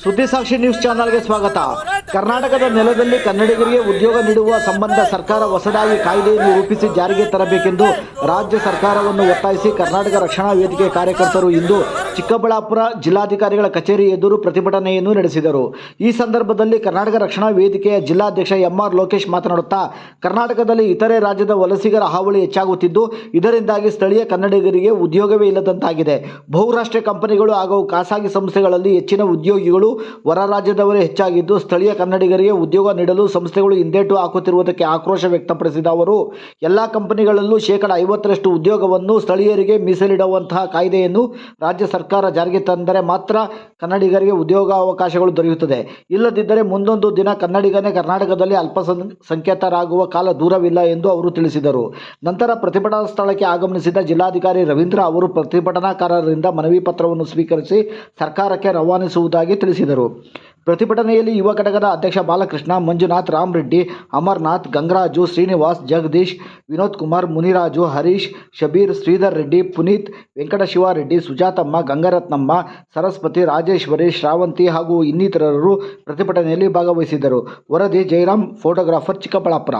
ಸುದ್ದಿ ಸಾಕ್ಷಿ ನ್ಯೂಸ್ ಚಾನೆಲ್ಗೆ ಸ್ವಾಗತ. ಕರ್ನಾಟಕದ ನೆಲದಲ್ಲಿ ಕನ್ನಡಿಗರಿಗೆ ಉದ್ಯೋಗ ನೀಡುವ ಸಂಬಂಧ ಸರ್ಕಾರ ಹೊಸದಾಗಿ ಕಾಯ್ದೆಯನ್ನು ರೂಪಿಸಿ ಜಾರಿಗೆ ತರಬೇಕೆಂದು ರಾಜ್ಯ ಸರ್ಕಾರವನ್ನು ಒತ್ತಾಯಿಸಿ ಕರ್ನಾಟಕ ರಕ್ಷಣಾ ವೇದಿಕೆ ಕಾರ್ಯಕರ್ತರು ಇಂದು ಚಿಕ್ಕಬಳ್ಳಾಪುರ ಜಿಲ್ಲಾಧಿಕಾರಿಗಳ ಕಚೇರಿ ಎದುರು ಪ್ರತಿಭಟನೆಯನ್ನು ನಡೆಸಿದರು. ಈ ಸಂದರ್ಭದಲ್ಲಿ ಕರ್ನಾಟಕ ರಕ್ಷಣಾ ವೇದಿಕೆಯ ಜಿಲ್ಲಾಧ್ಯಕ್ಷ ಎಂ.ಆರ್. ಲೋಕೇಶ್ ಮಾತನಾಡುತ್ತಾ, ಕರ್ನಾಟಕದಲ್ಲಿ ಇತರೆ ರಾಜ್ಯದ ವಲಸಿಗರ ಹಾವಳಿ ಹೆಚ್ಚಾಗುತ್ತಿದ್ದು, ಇದರಿಂದಾಗಿ ಸ್ಥಳೀಯ ಕನ್ನಡಿಗರಿಗೆ ಉದ್ಯೋಗವೇ ಇಲ್ಲದಂತಾಗಿದೆ. ಬಹುರಾಷ್ಟ್ರೀಯ ಕಂಪನಿಗಳು ಹಾಗೂ ಖಾಸಗಿ ಸಂಸ್ಥೆಗಳಲ್ಲಿ ಹೆಚ್ಚಿನ ಉದ್ಯೋಗಿಗಳು ಹೊರ ರಾಜ್ಯದವರೇ ಹೆಚ್ಚಾಗಿದ್ದು, ಸ್ಥಳೀಯ ಕನ್ನಡಿಗರಿಗೆ ಉದ್ಯೋಗ ನೀಡಲು ಸಂಸ್ಥೆಗಳು ಹಿಂದೇಟು ಹಾಕುತ್ತಿರುವುದಕ್ಕೆ ಆಕ್ರೋಶ ವ್ಯಕ್ತಪಡಿಸಿದ ಅವರು, ಎಲ್ಲ ಕಂಪನಿಗಳಲ್ಲೂ 50% ಉದ್ಯೋಗವನ್ನು ಸ್ಥಳೀಯರಿಗೆ ಮೀಸಲಿಡುವಂತಹ ಕಾಯ್ದೆಯನ್ನು ರಾಜ್ಯ ಸರ್ಕಾರ ಜಾರಿಗೆ ತಂದರೆ ಮಾತ್ರ ಕನ್ನಡಿಗರಿಗೆ ಉದ್ಯೋಗಾವಕಾಶಗಳು ದೊರೆಯುತ್ತದೆ. ಇಲ್ಲದಿದ್ದರೆ ಮುಂದೊಂದು ದಿನ ಕನ್ನಡಿಗನೇ ಕರ್ನಾಟಕದಲ್ಲಿ ಅಲ್ಪಸಂಖ್ಯಾತರಾಗುವ ಕಾಲ ದೂರವಿಲ್ಲ ಎಂದು ಅವರು ತಿಳಿಸಿದರು. ನಂತರ ಪ್ರತಿಭಟನಾ ಸ್ಥಳಕ್ಕೆ ಆಗಮಿಸಿದ ಜಿಲ್ಲಾಧಿಕಾರಿ ರವೀಂದ್ರ ಅವರು ಪ್ರತಿಭಟನಾಕಾರರಿಂದ ಮನವಿ ಪತ್ರವನ್ನು ಸ್ವೀಕರಿಸಿ ಸರ್ಕಾರಕ್ಕೆ ರವಾನಿಸುವುದಾಗಿ ತಿಳಿಸಿದರು. ಪ್ರತಿಭಟನೆಯಲ್ಲಿ ಯುವ ಘಟಕದ ಅಧ್ಯಕ್ಷ ಬಾಲಕೃಷ್ಣ, ಮಂಜುನಾಥ್, ರಾಮರೆಡ್ಡಿ, ಅಮರನಾಥ್, ಗಂಗರಾಜು, ಶ್ರೀನಿವಾಸ್, ಜಗದೀಶ್, ವಿನೋದ್ ಕುಮಾರ್, ಮುನಿರಾಜು, ಹರೀಶ್, ಶಬೀರ್, ಶ್ರೀಧರ್ ರೆಡ್ಡಿ, ಪುನೀತ್, ವೆಂಕಟಶಿವಾರೆಡ್ಡಿ, ಸುಜಾತಮ್ಮ, ಗಂಗರತ್ನಮ್ಮ, ಸರಸ್ವತಿ, ರಾಜೇಶ್ವರಿ, ಶ್ರಾವಂತಿ ಹಾಗೂ ಇನ್ನಿತರರು ಪ್ರತಿಭಟನೆಯಲ್ಲಿ ಭಾಗವಹಿಸಿದ್ದರು. ವರದಿ ಜಯರಾಮ್, ಫೋಟೋಗ್ರಾಫರ್, ಚಿಕ್ಕಬಳ್ಳಾಪುರ.